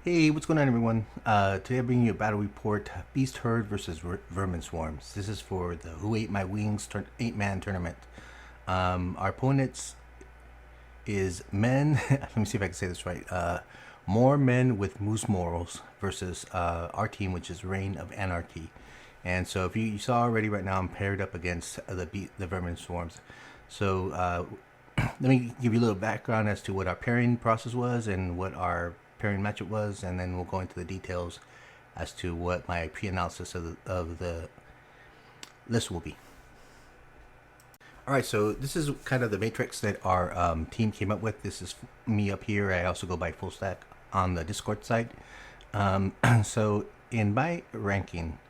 Hey, what's going on, everyone? Today I'm bringing you a battle report: Beast Herd versus Vermin Swarms. This is for the Who Ate My Wings 8-man tournament. Our opponents is men. Let me see if I can say this right. More men with moose morals versus our team, which is Reign of Anarchy. And so, if you saw already, right now I'm paired up against the Vermin Swarms. So let me give you a little background as to what our pairing process was and what our pairing matchup was, and then we'll go into the details as to what my pre-analysis of the list will be. All right, so this is kind of the matrix that our team came up with. This is me up here. I also go by Full Stack on the Discord site. So in my ranking,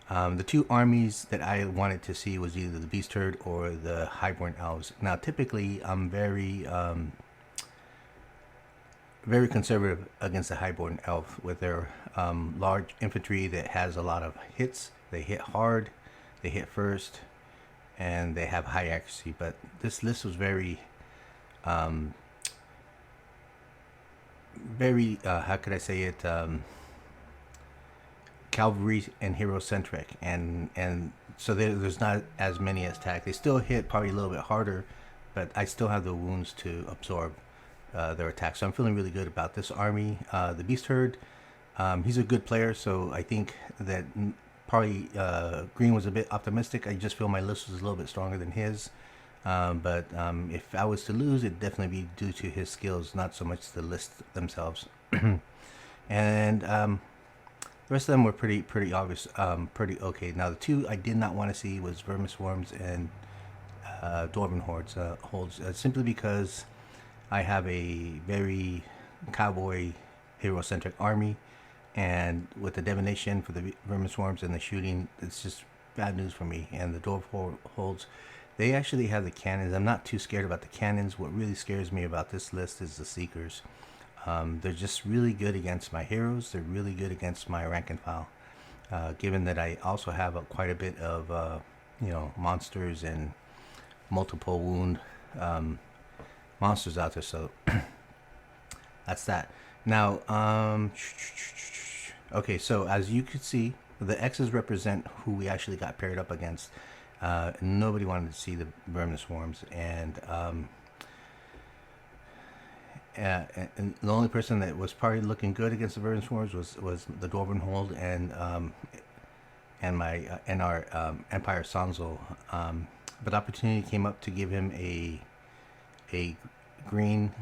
the two armies that I wanted to see was either the Beast Herd or the Highborn Elves. Now, typically, I'm very conservative against the Highborn Elf with their large infantry that has a lot of hits. They hit hard, they hit first, and they have high accuracy. But this list was very, how could I say it? Cavalry and hero centric, and so there's not as many attack. They still hit probably a little bit harder, but I still have the wounds to absorb their attack. So I'm feeling really good about this army. The Beast Herd, he's a good player, so I think that probably Green was a bit optimistic. I just feel my list was a little bit stronger than his. But if I was to lose, it'd definitely be due to his skills, not so much the list themselves. And the rest of them were pretty obvious, pretty okay. Now, the two I did not want to see was Vermin Swarms and Dwarven Hordes, simply because I have a very cowboy hero-centric army, and with the divination for the Vermin Swarms and the shooting, it's just bad news for me. And the Dwarven Hordes, they actually have the cannons. I'm not too scared about the cannons. What really scares me about this list is the Seekers. They're just really good against my heroes. They're really good against my rank and file. Given that I also have quite a bit of, monsters and multiple wound monsters out there. So that's that. Now, okay, so as you could see, the X's represent who we actually got paired up against. Nobody wanted to see the Vermin Swarms, and the only person that was probably looking good against the Vermin Swarms was the Dwarven Hold and our Empire Sanzo. But opportunity came up to give him a green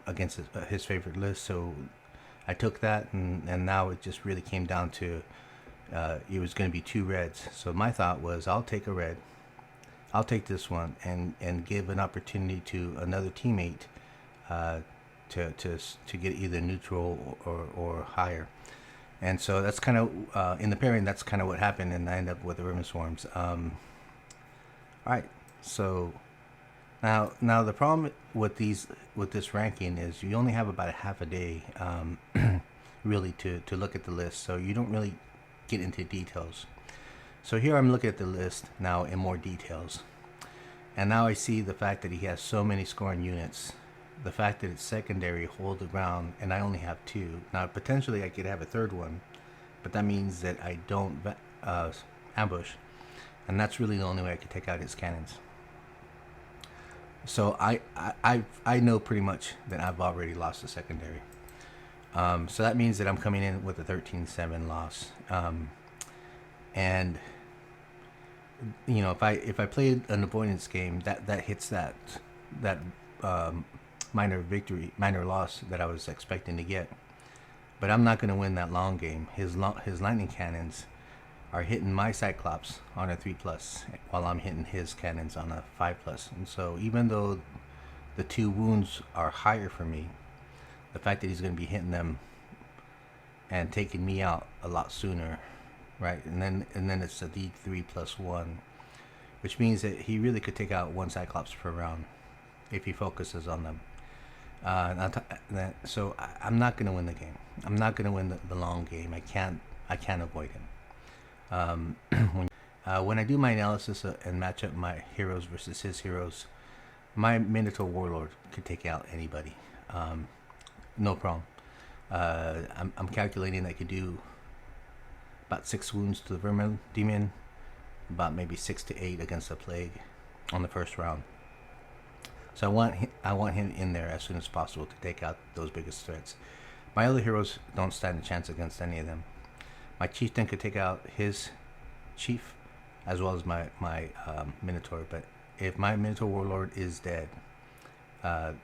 against his favorite list, so I took that, and now it just really came down to it was going to be two reds. So my thought was, I'll take a red, I'll take this one, and give an opportunity to another teammate to get either neutral or higher. And so that's kind of in the pairing, that's kind of what happened, and I ended up with the Vermin Swarms. All right, so now the problem with this ranking is you only have about a half a day really to look at the list, so you don't really get into details. So here I'm looking at the list now in more details, and now I see the fact that he has so many scoring units, the fact that it's secondary, hold the ground, and I only have two. Now potentially I could have a third one, but that means that I don't ambush, and that's really the only way I could take out his cannons. So I know pretty much that I've already lost the secondary. So that means that I'm coming in with a 13-7 loss. And if I played an avoidance game, that hits that minor loss that I was expecting to get. But I'm not going to win that long game. His lightning cannons are hitting my Cyclops on a 3+, while I'm hitting his cannons on a 5+. And so even though the two wounds are higher for me, the fact that he's going to be hitting them and taking me out a lot sooner, right? And then it's a D3+1, which means that he really could take out one Cyclops per round if he focuses on them. So I'm not going to win the game. I'm not going to win the long game. I can't avoid him. When I do my analysis and match up my heroes versus his heroes, my Minotaur Warlord could take out anybody, no problem. I'm calculating I could do about 6 wounds to the Vermin Demon, about maybe 6 to 8 against the Plague on the first round. So I want him in there as soon as possible to take out those biggest threats. My other heroes don't stand a chance against any of them. My Chieftain could take out his Chief as well as my Minotaur, but if my Minotaur Warlord is dead,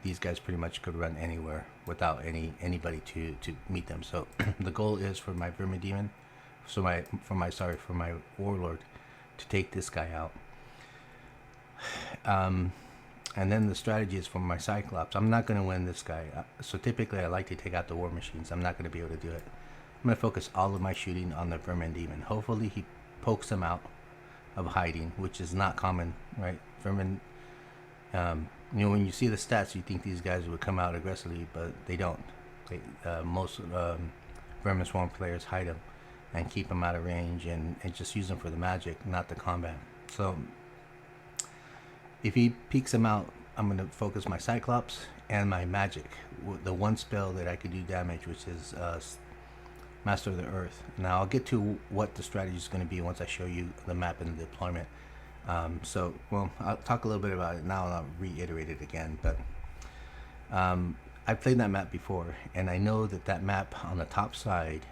these guys pretty much could run anywhere without anybody to meet them. So the goal is for my Vermin Demon, for my Warlord to take this guy out. And then the strategy is for my Cyclops. I'm not going to win this guy. So typically I like to take out the War Machines. I'm not going to be able to do it. I'm going to focus all of my shooting on the Vermin Demon. Hopefully he pokes them out of hiding, which is not common, right? Vermin, when you see the stats, you think these guys would come out aggressively, but they don't. Most Vermin Swarm players hide them and keep them out of range and just use them for the magic, not the combat. So if he peeks them out, I'm going to focus my Cyclops and my magic. The one spell that I could do damage, which is Master of the Earth. Now I'll get to what the strategy is going to be once I show you the map and the deployment. I'll talk a little bit about it now and I'll reiterate it again. But I've played that map before, and I know that map on the top side,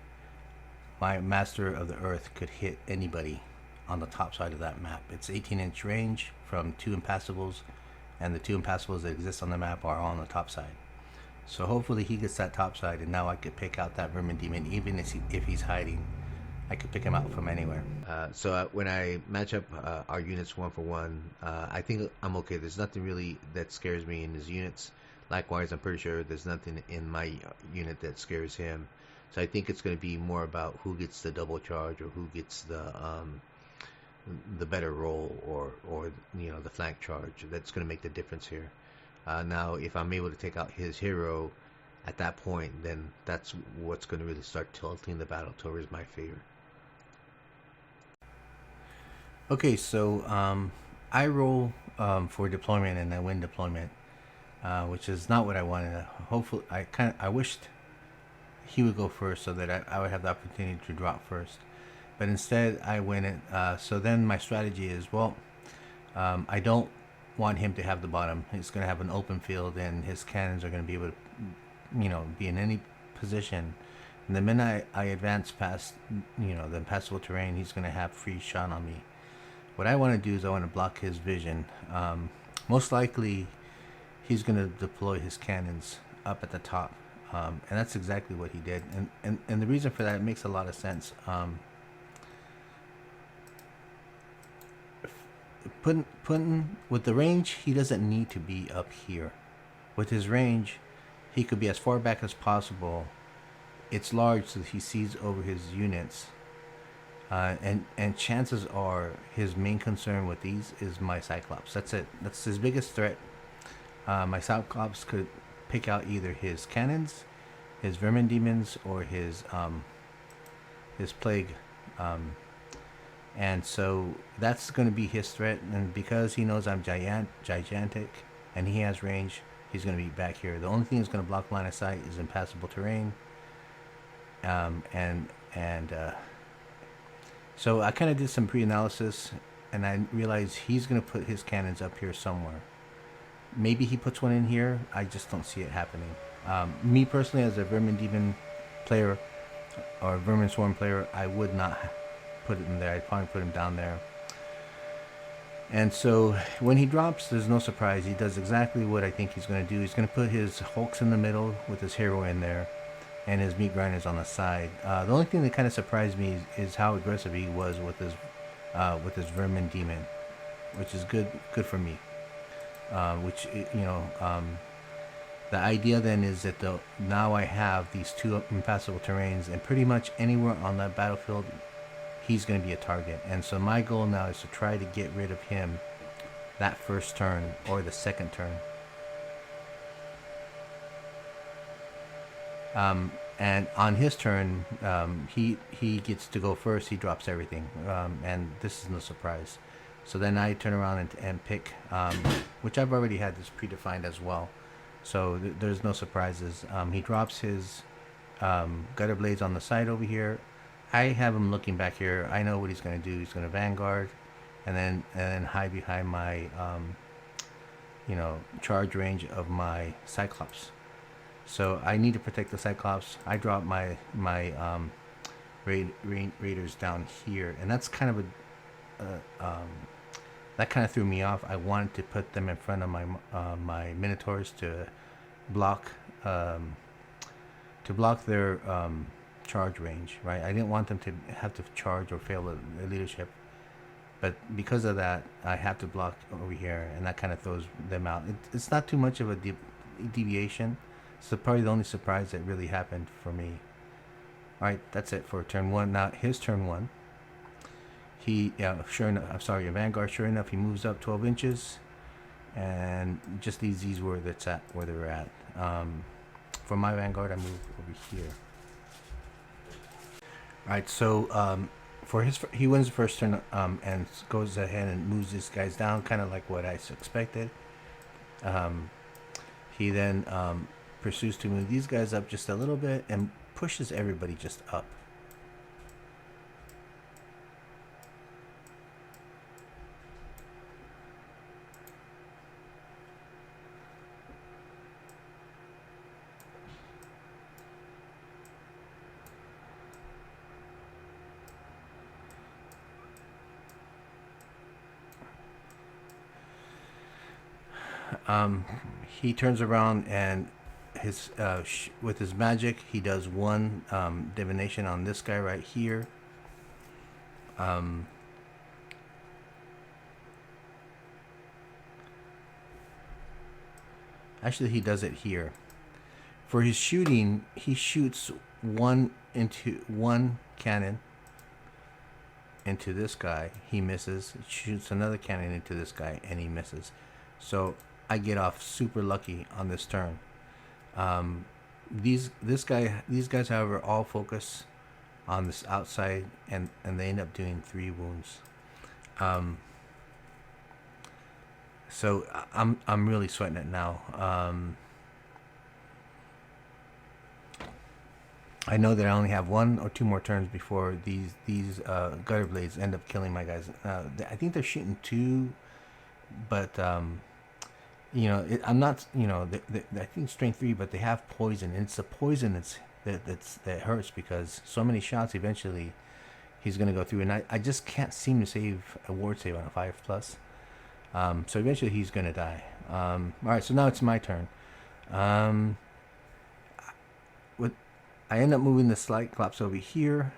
my Master of the Earth could hit anybody on the top side of that map. It's 18-inch range from 2 impassable, and the 2 impassable that exist on the map are all on the top side. So hopefully he gets that top side, and now I could pick out that Vermin Demon. Even if he's hiding, I could pick him out from anywhere. When I match up our units 1 for 1, I think I'm okay. There's nothing really that scares me in his units. Likewise, I'm pretty sure there's nothing in my unit that scares him. So I think it's going to be more about who gets the double charge or who gets the better roll or the flank charge. That's going to make the difference here. Now if I'm able to take out his hero at that point, then that's what's going to really start tilting the battle towards my favor. Okay, so I roll for deployment and I win deployment, which is not what I wanted. Hopefully I wished he would go first so that I would have the opportunity to drop first. But instead, I win it. So then my strategy is, I don't want him to have the bottom. He's going to have an open field, and his cannons are going to be able to, be in any position. And the minute I advance past, the impassable terrain, he's going to have free shot on me. What I want to do is I want to block his vision. Most likely, he's going to deploy his cannons up at the top. And that's exactly what he did. And the reason for that, it makes a lot of sense. Putting with the range, he doesn't need to be up here. With his range, he could be as far back as possible. It's large, so he sees over his units, and chances are his main concern with these is my Cyclops. That's it. That's his biggest threat. My Cyclops could pick out either his cannons, his Vermin Demons, or his Plague. And so that's going to be his threat, and because he knows I'm gigantic and he has range, he's going to be back here. The only thing that's going to block line of sight is impassable terrain. So I kind of did some pre-analysis, and I realized he's going to put his cannons up here somewhere. Maybe he puts one in here. I just don't see it happening. Me personally, as a Vermin Demon player or Vermin Swarm player, I would not put it in there. I'd probably put him down there. And so when he drops, there's no surprise. He does exactly what I think he's going to do. He's going to put his Hulks in the middle with his hero in there, and his meat grinders on the side. The only thing that kind of surprised me is how aggressive he was with his Vermin Demon, which is good for me. The idea then is that now I have these 2 impassable terrains, and pretty much anywhere on that battlefield, he's going to be a target. And so my goal now is to try to get rid of him that first turn or the second turn. And on his turn, he gets to go first. He drops everything, and this is no surprise. So then I turn around and pick, which I've already had this predefined as well. So there's no surprises. He drops his gutter blades on the side over here. I have him looking back here. I know what he's going to do. He's going to vanguard, and then hide behind my charge range of my Cyclops. So I need to protect the Cyclops. I drop my raiders down here, and that's kind of that kind of threw me off. I wanted to put them in front of my Minotaurs to block their charge range, right? I didn't want them to have to charge or fail the leadership, but because of that, I have to block over here, and that kind of throws them out. It's not too much of a deviation. So probably the only surprise that really happened for me. Alright, that's it for turn 1. Now, his turn 1. Sure enough, I'm sorry, a Vanguard, sure enough, he moves up 12 inches. And just leaves these where they're at. For my Vanguard, I move over here. Alright, so he wins the first turn and goes ahead and moves these guys down, kind of like what I expected. He then pursues to move these guys up just a little bit and pushes everybody just up. He turns around and with his magic, he does one divination on this guy right here. Actually, he does it here. For his shooting, he shoots one cannon into this guy. He misses. Shoots another cannon into this guy, and he misses. So I get off super lucky on this turn. These guys, however, all focus on this outside, and they end up doing 3 wounds. So I'm really sweating it now. I know that I only have 1 or 2 more turns before these gutter blades end up killing my guys. I think they're shooting 2, but I'm not. I think strength 3, but they have poison, and it's the poison that hurts, because so many shots eventually he's going to go through, and I just can't seem to save a ward save on a 5+. So eventually he's going to die. All right, so now it's my turn. I end up moving the Cyclops over here,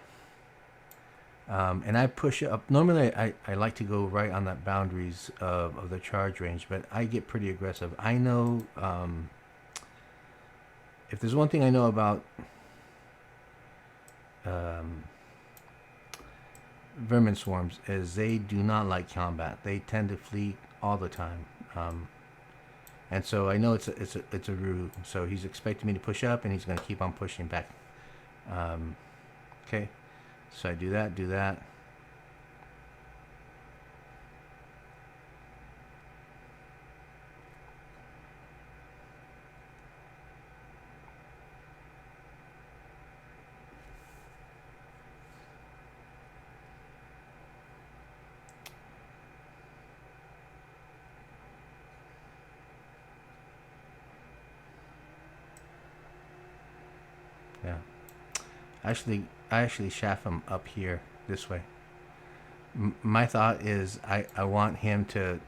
and I push up. Normally I like to go right on the boundaries of the charge range, but I get pretty aggressive. I know, if there's one thing I know about Vermin Swarms, is they do not like combat. They tend to flee all the time, and so I know it's a ruse. So he's expecting me to push up, and he's going to keep on pushing back. Okay, so I do that. Yeah. I actually shaft him up here this way. My thought is I want him to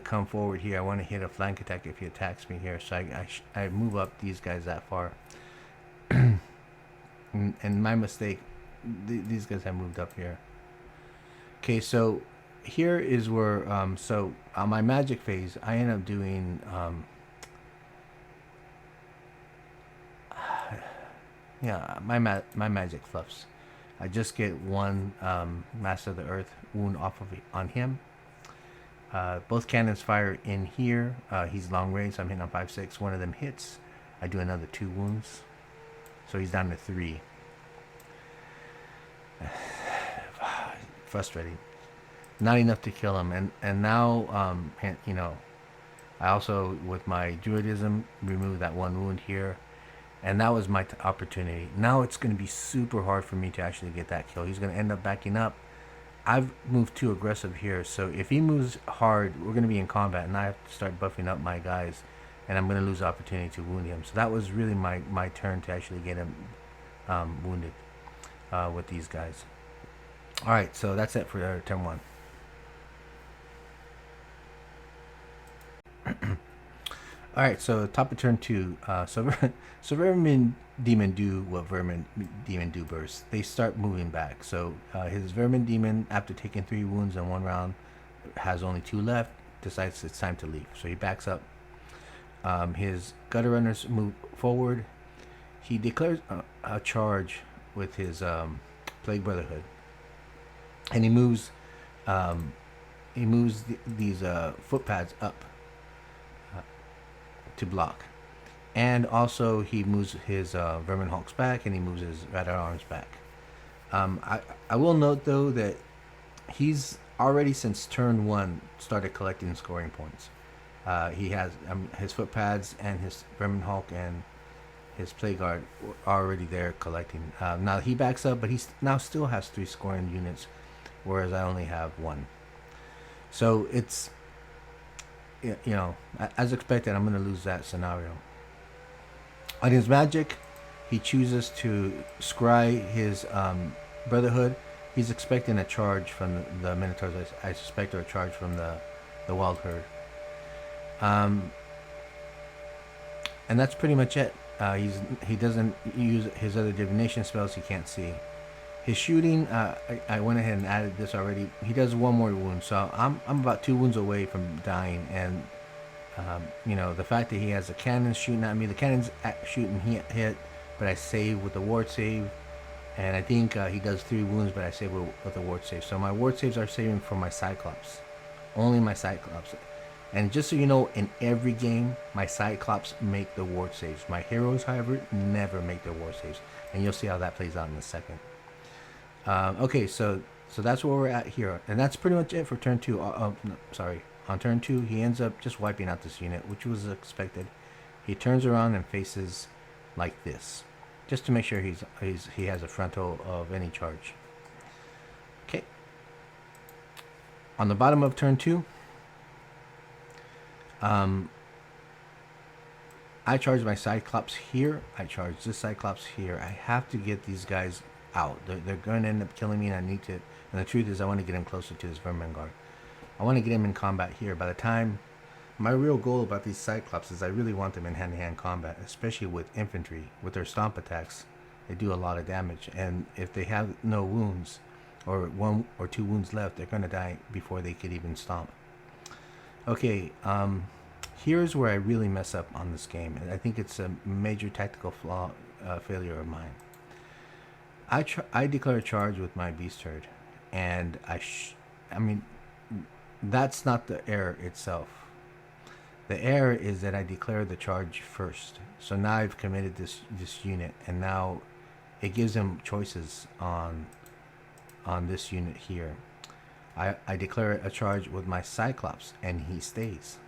come forward here. I want to hit a flank attack if he attacks me here. So I move up these guys that far. and my mistake, these guys have moved up here. Okay, so here is where so on my magic phase, I end up doing my magic fluffs. I just get 1 Master of the Earth wound off of on him. Both cannons fire in here. He's long range, so I'm hitting on 5/6. One of them hits. I do another 2 wounds, so he's down to 3. Frustrating. Not enough to kill him, and now I also, with my druidism, remove that 1 wound here. And that was my opportunity. Now it's going to be super hard for me to actually get that kill. He's going to end up backing up. I've moved too aggressive here, so if he moves hard, we're going to be in combat, and I have to start buffing up my guys, and I'm going to lose the opportunity to wound him. So that was really my turn to actually get him wounded with these guys. Alright, so that's it for turn 1. Alright, so top of turn 2. So Vermin Demon do what Vermin Demon do burst. They start moving back. So his Vermin Demon, after taking 3 wounds in 1 round, has only 2 left, decides it's time to leave. So he backs up. His Gutter Runners move forward. He declares a charge with his Plague Brotherhood. And he moves these footpads up to block. And also he moves his Vermin Hulks back, and he moves his Rat Arms back. I will note though that he's already since turn 1 started collecting scoring points. He has his footpads and his Vermin Hulk and his Plague Guard are already there collecting. Now he backs up, but he now still has 3 scoring units, whereas I only have 1. So it's, you know, as expected, I'm going to lose that scenario. On his magic, he chooses to scry his Brotherhood. He's expecting a charge from the Minotaurs, I suspect, or a charge from the Wild Herd. And that's pretty much it. He doesn't use his other divination spells. He can't see. His shooting, I went ahead and added this already. He does 1 more wound, so I'm about 2 wounds away from dying. And you know, the fact that he has a cannon shooting at me, the cannon's shooting hit, but I save with the ward save. And I think he does 3 wounds, but I save with the ward save. So my ward saves are saving for my Cyclops, only my Cyclops. And just so you know, in every game, my Cyclops make the ward saves. My heroes, however, never make their ward saves, and you'll see how that plays out in a second. Okay, so that's where we're at here, and that's pretty much it for turn 2. No, sorry, on turn 2, he ends up just wiping out this unit, which was expected. He turns around and faces like this, just to make sure he has a frontal of any charge. Okay. On the bottom of turn 2, I charge my Cyclops here. I charge this Cyclops here. I have to get these guys out. They're going to end up killing me, and I need to. And the truth is, I want to get him closer to this Vermin Guard. I want to get him in combat here. By the time, my real goal about these Cyclops is I really want them in hand-to-hand combat, especially with infantry. With their stomp attacks, they do a lot of damage, and if they have no wounds, or 1 or 2 wounds left, they're going to die before they could even stomp. Okay, here's where I really mess up on this game, and I think it's a major tactical flaw, failure of mine. I declare a charge with my Beast Herd, and I mean, that's not the error itself. The error is that I declare the charge first. So now I've committed this unit, and now it gives him choices on this unit here. I declare a charge with my Cyclops, and he stays.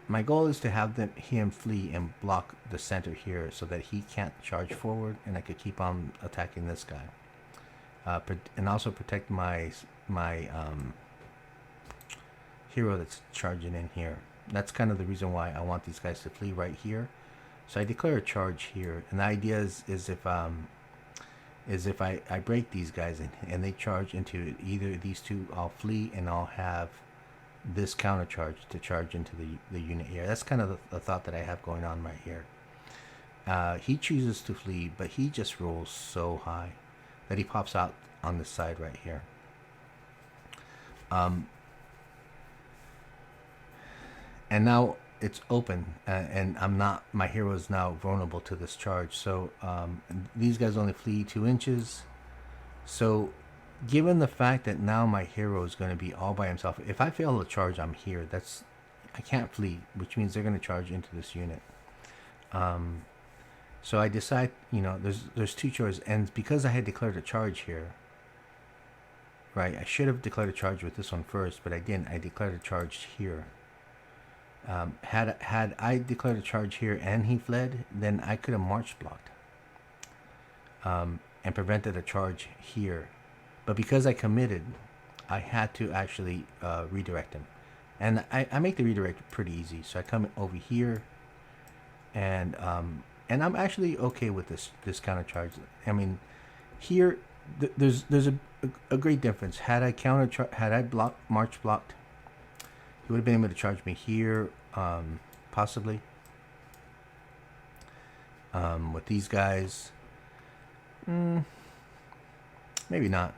My goal is to have him flee and block the center here so that he can't charge forward, and I could keep on attacking this guy. And also protect my hero that's charging in here. That's kind of the reason why I want these guys to flee right here. So I declare a charge here, and the idea is if I break these guys and they charge into either of these two, I'll flee and I'll have this counter charge to charge into the unit here. That's kind of the thought that I have going on right here. He chooses to flee, but he just rolls so high that he pops out on this side right here. And now it's open, and my hero is now vulnerable to this charge. So these guys only flee 2 inches. So given the fact that now my hero is going to be all by himself, if I fail the charge, I'm here. I can't flee, which means they're going to charge into this unit. So I decide, there's 2 choices, and because I had declared a charge here, right, I should have declared a charge with this one first, but I didn't. I declared a charge here. Had I declared a charge here and he fled, then I could have march blocked and prevented a charge here. But because I committed, I had to actually redirect him. And I make the redirect pretty easy. So I come over here, and I'm actually okay with this counter charge. I mean, here there's a great difference. Had I march blocked, he would have been able to charge me here, possibly. With these guys, maybe not.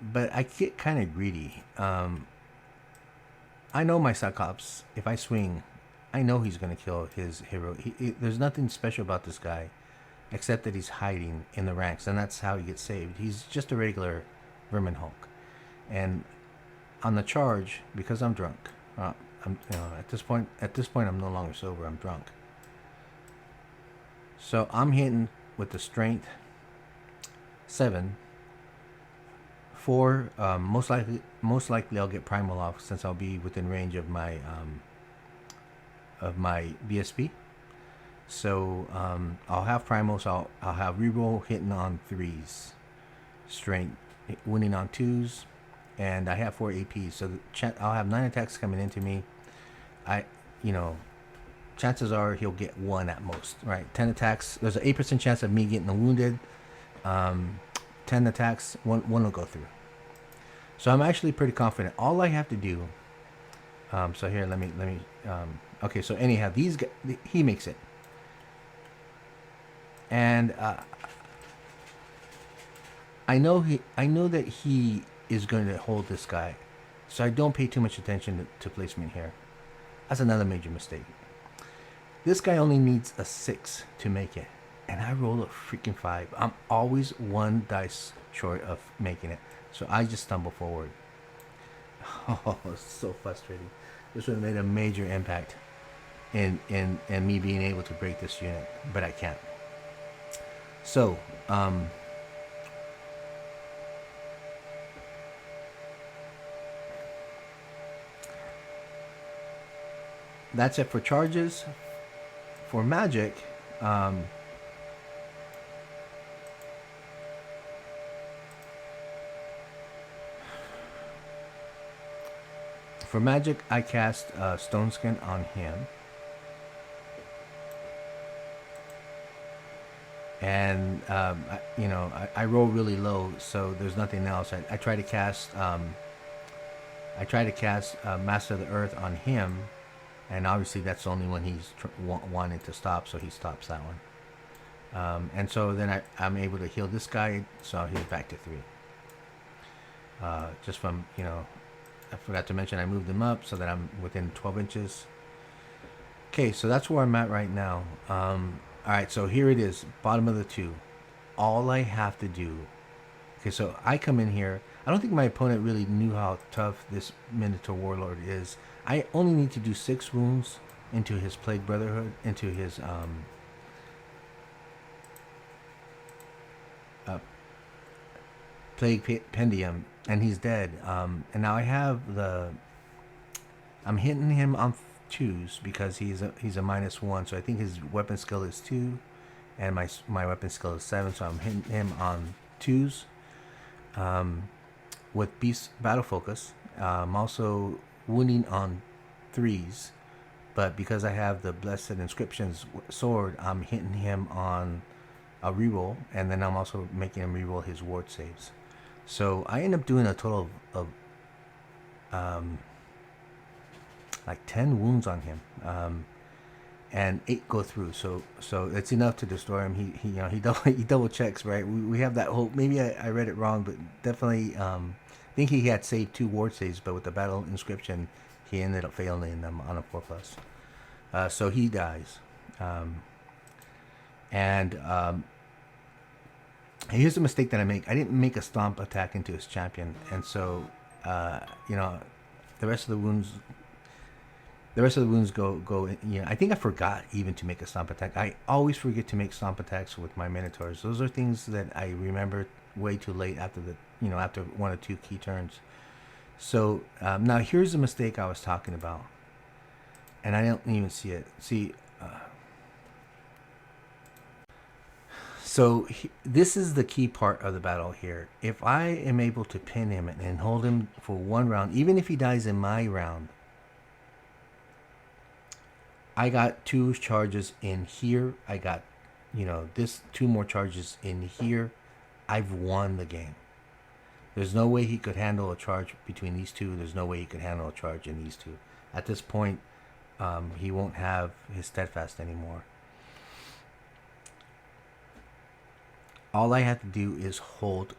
But I get kind of greedy. I know my Cyclops, if I swing, I know he's going to kill his hero. There's nothing special about this guy, except that he's hiding in the ranks, and that's how he gets saved. He's just a regular Vermin Hulk. And on the charge, because I'm drunk, at this point I'm no longer sober, I'm drunk. So I'm hitting with the strength 7. 4, most likely I'll get primal off since I'll be within range of my BSP. So I'll have primal, so I'll have reroll hitting on 3s, strength winning on 2s, and I have 4 AP. So I'll have 9 attacks coming into me. Chances are he'll get 1 at most, right? 10 attacks. There's an 8% chance of me getting wounded. 10 attacks, one will go through. So I'm actually pretty confident. All I have to do, so here, let me, okay, so anyhow, these guys, he makes it. And I know that he is going to hold this guy, so I don't pay too much attention to placement here. That's another major mistake. This guy only needs a 6 to make it, and I roll a freaking 5. I'm always 1 dice short of making it, so I just stumble forward. Oh, it's so frustrating. This would have made a major impact in me being able to break this unit, but I can't. So, that's it for charges. For magic, I cast Stone Skin on him. And, I roll really low, so there's nothing else. I try to cast, Master of the Earth on him. And obviously that's only when he's wanting to stop, so he stops that one. And so then I'm able to heal this guy, so he's back to 3. Just from, I forgot to mention I moved him up so that I'm within 12 inches. Okay, so that's where I'm at right now. Alright, so here it is, bottom of the 2. All I have to do... Okay, so I come in here. I don't think my opponent really knew how tough this Minotaur Warlord is. I only need to do 6 wounds into his Plague Brotherhood, into his Plague Pendium, and he's dead. And now I have I'm hitting him on 2s because he's a -1, so I think his weapon skill is 2, and my weapon skill is 7, so I'm hitting him on 2s. With Beast Battle Focus, I'm also wounding on 3s, but because I have the Blessed Inscriptions sword, I'm hitting him on a reroll, and then I'm also making him reroll his ward saves. So I end up doing a total of like 10 wounds on him, and 8 go through. So it's enough to destroy him. He double checks, right? We have that hope. Maybe I read it wrong, but definitely I think he had saved 2 ward saves, but with the Battle Inscription, he ended up failing them on a 4+. So he dies. Here's a mistake that I make. I didn't make a stomp attack into his champion, and so the rest of the wounds go. I think I forgot even to make a stomp attack. I always forget to make stomp attacks with my Minotaurs. Those are things that I remember way too late after after 1 or 2 key turns. So now here's the mistake I was talking about. And I don't even see it. See, so this is the key part of the battle here. If I am able to pin him and hold him for one round, even if he dies in my round, I got 2 charges in here. I got, this 2 more charges in here. I've won the game. There's no way he could handle a charge between these two. There's no way he could handle a charge in these two. At this point, he won't have his steadfast anymore. All I have to do is hold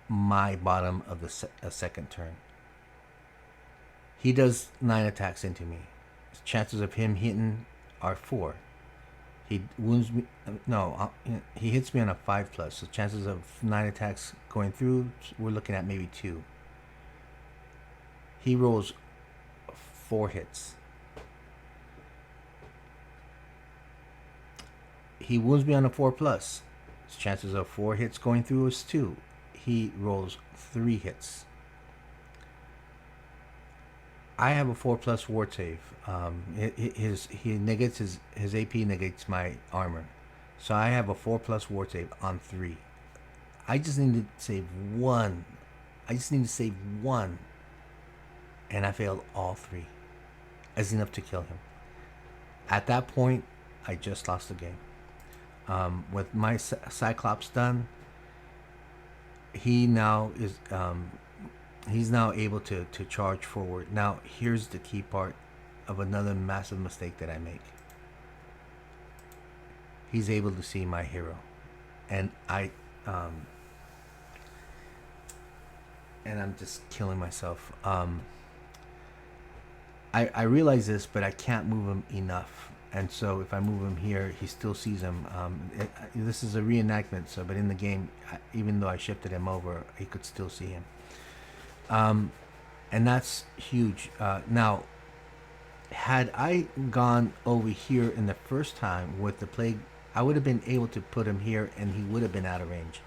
my bottom of the second turn. He does 9 attacks into me. Chances of him hitting are 4. He wounds me. No, he hits me on a 5+. So chances of 9 attacks going through, we're looking at maybe 2. He rolls 4 hits. He wounds me on a 4+. Chances of 4 hits going through is 2. He rolls 3 hits. I have a 4+ ward save. He negates his AP negates my armor, so I have a 4+ ward save on 3. I just need to save 1. And I failed all 3. As enough to kill him. At that point, I just lost the game. With my Cyclops done, he now is he's now able to charge forward. Now here's the key part of another massive mistake that I make. He's able to see my hero, and I'm just killing myself. I realize this, but I can't move him enough. And so if I move him here, he still sees him. This is a reenactment, but in the game, even though I shifted him over, he could still see him. And that's huge. Now, had I gone over here in the first time with the plague, I would have been able to put him here, and he would have been out of range.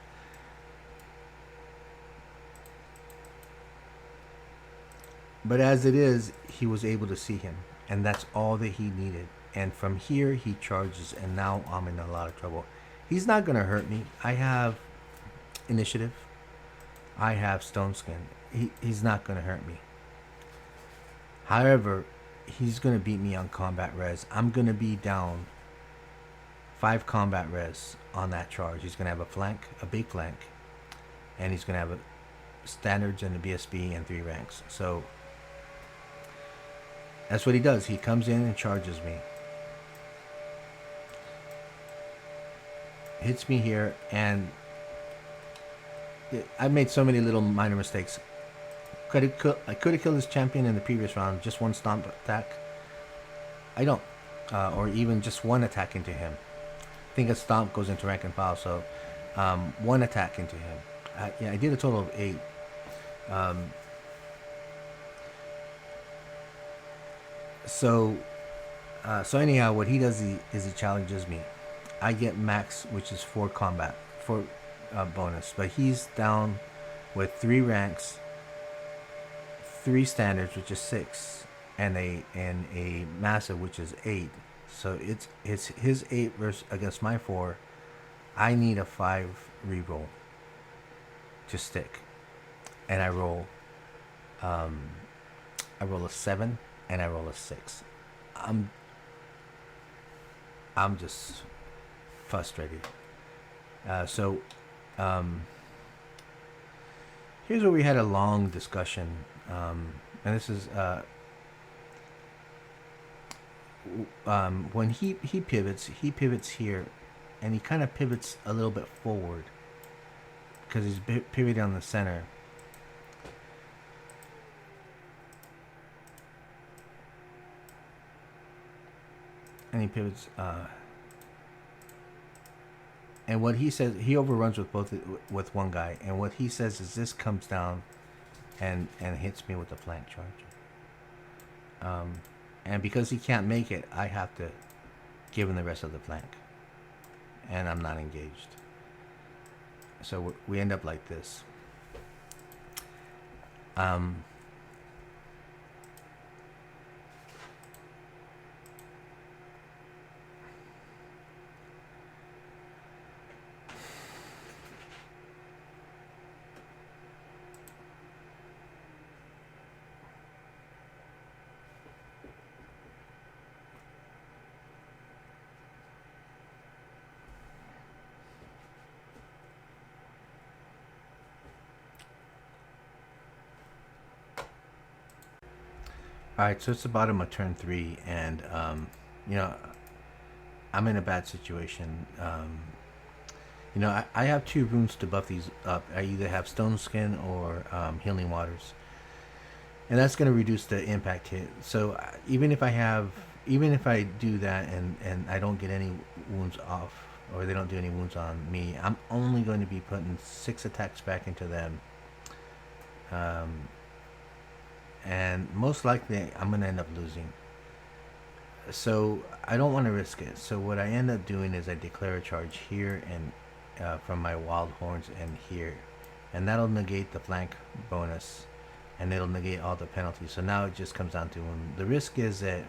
But as it is, he was able to see him, and that's all that he needed. And from here, he charges, and now I'm in a lot of trouble. He's not going to hurt me. I have initiative. I have stone skin. He's not going to hurt me. However, he's going to beat me on combat res. I'm going to be down 5 combat res on that charge. He's going to have a flank, a big flank, and he's going to have a standards and a BSB and 3 ranks. So that's what he does. He comes in and charges me. Hits me here, and I made so many little minor mistakes. I could have killed this champion in the previous round, just 1 stomp attack. I don't, or even just 1 attack into him. I think a stomp goes into rank and file, so 1 attack into him. I did a total of 8. So anyhow, what he does is he challenges me. I get max, which is 4 combat, 4 bonus, but he's down with 3 ranks, 3 standards, which is 6, and a massive, which is 8. So it's his 8 versus against my 4. I need a 5 reroll to stick, and I roll a 7 and I roll a 6. I'm just frustrated. Here's where we had a long discussion, and this is when he pivots here, and he kind of pivots a little bit forward because he's pivoting on the center. And he pivots, and what he says, he overruns with 1 guy, and what he says is this comes down and hits me with a flank charge. And because he can't make it, I have to give him the rest of the flank, and I'm not engaged. So we end up like this. All right, so it's the bottom of turn 3, and you know, I'm in a bad situation. I have 2 runes to buff these up. I either have Stone Skin or Healing Waters, and that's going to reduce the impact hit. So even if I do that and I don't get any wounds off, or they don't do any wounds on me, I'm only going to be putting 6 attacks back into them. And most likely I'm going to end up losing. So I don't want to risk it. So what I end up doing is I declare a charge here and from my wild horns and here, and that'll negate the flank bonus, and it'll negate all the penalties. So now it just comes down to the risk is that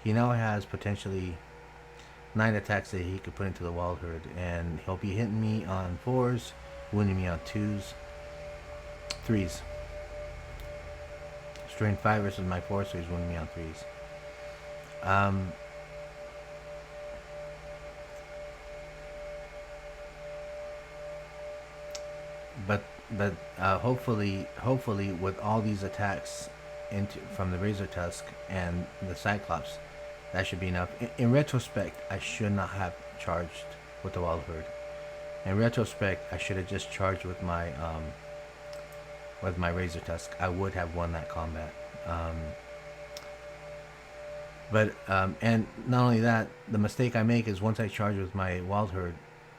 he now has potentially 9 attacks that he could put into the wild herd, and he'll be hitting me on 4s, wounding me on 2s, 3s. Strain 5 versus my 4, so he's wounding me on 3s. But hopefully with all these attacks from the Razor Tusk and the Cyclops, that should be enough. In retrospect, I should not have charged with the Wild Herd. In retrospect, I should have just charged with my Razor Tusk. I would have won that combat. And not only that, the mistake I make is once I charge with my Wild Herd,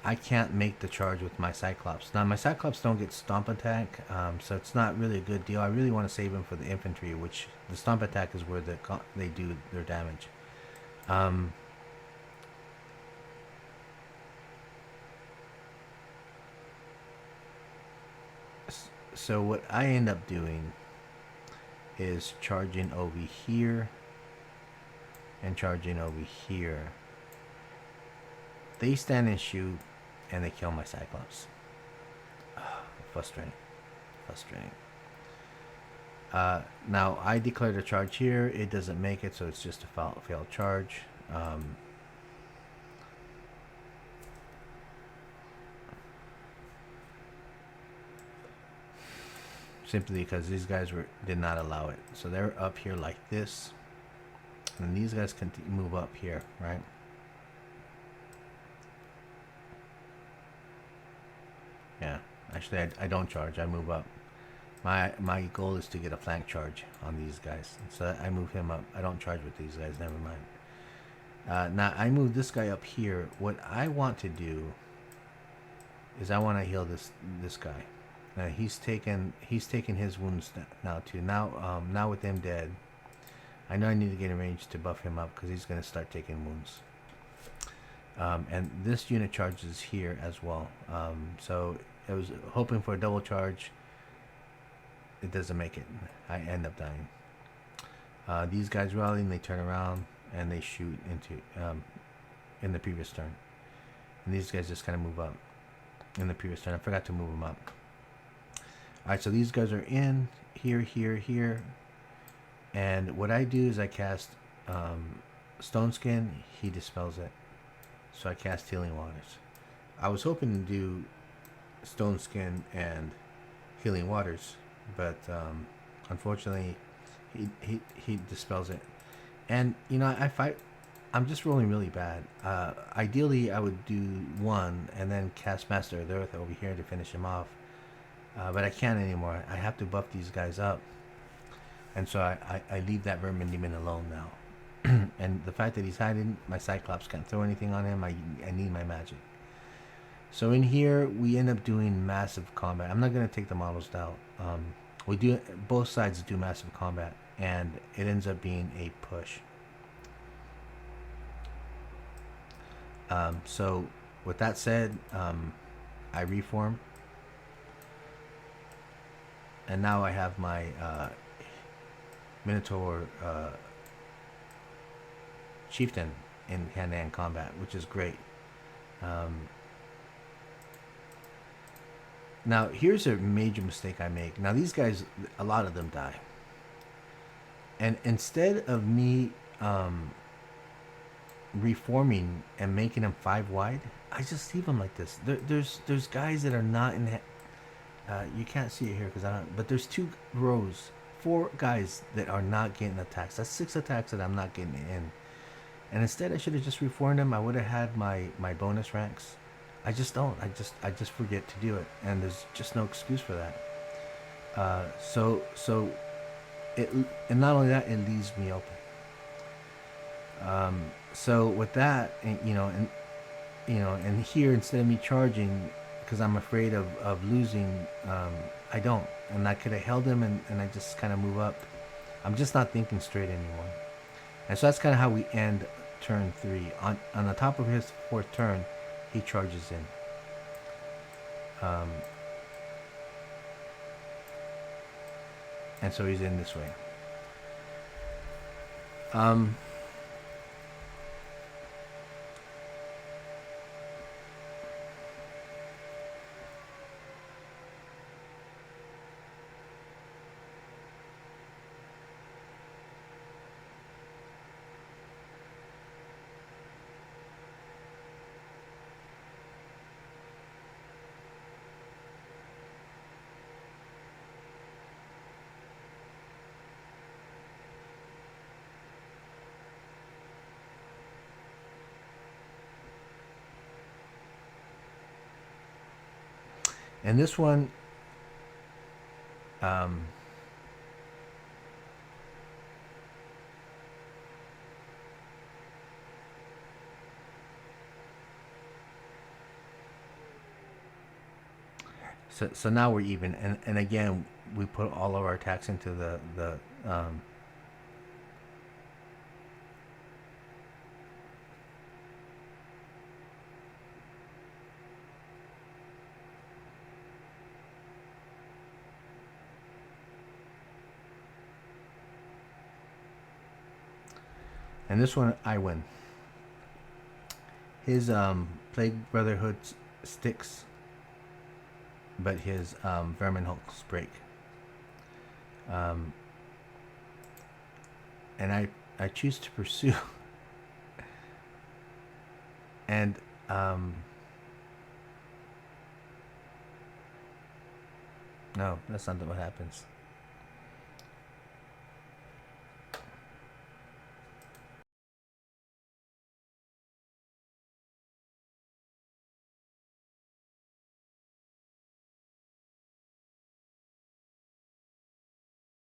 I can't make the charge with my Cyclops. Now, my Cyclops don't get Stomp Attack, so it's not really a good deal. I really want to save him for the infantry, which the Stomp Attack is where they do their damage. So what I end up doing is charging over here and charging over here. They stand and shoot, and they kill my Cyclops. Frustrating. Now I declared a charge here. It doesn't make it, so it's just a failed charge. Simply because these guys did not allow it. So they're up here like this, and these guys can move up here, right? Yeah, actually I don't charge, I move up. My goal is to get a flank charge on these guys, so I move him up. I don't charge with these guys, never mind. Now I move this guy up here. What I want to do is I want to heal this guy. Now he's taken his wounds now too. Now with him dead, I know I need to get in range to buff him up because he's going to start taking wounds. And this unit charges here as well. So I was hoping for a double charge. It doesn't make it. I end up dying. These guys rallying, they turn around and they shoot into in the previous turn. And these guys just kind of move up in the previous turn. I forgot to move them up. Alright, so these guys are in here. And what I do is I cast Stone Skin. He dispels it. So I cast Healing Waters. I was hoping to do Stone Skin and Healing Waters, but unfortunately he dispels it. And I'm just rolling really bad. Ideally I would do one and then cast Master of the Earth over here to finish him off, but I can't anymore. I have to buff these guys up, and so I leave that Vermin Demon alone now. And the fact that he's hiding, my Cyclops can't throw anything on him. I need my magic. So in here we end up doing massive combat. I'm not going to take the models down. Both sides do massive combat, and it ends up being a push. So with that said, I reform, and now I have my Minotaur Chieftain in hand-to-hand combat, which is great. Now here's a major mistake I make. Now these guys, a lot of them die, and instead of me reforming and making them 5 wide, I just leave them like this. There's guys that are not in. You can't see it here because but there's 2 rows 4 guys that are not getting attacks. That's 6 attacks that I'm not getting in. And instead, I should have just reformed them. I would have had my bonus ranks. I just don't. I just forget to do it, and there's just no excuse for that. So it, and not only that, it leaves me open. So with that, and, and here, instead of me charging, because I'm afraid of losing, I don't. And I could have held him, and I just kind of move up. I'm just not thinking straight anymore. And so that's kind of how we end turn 3. On the top of his 4th turn, he charges in. And so he's in this way. And this one, so now we're even, and again we put all of our attacks into the and this one I win. His Plague Brotherhood sticks, but his Vermin Hulks break. And I choose to pursue. And no, that's not what happens.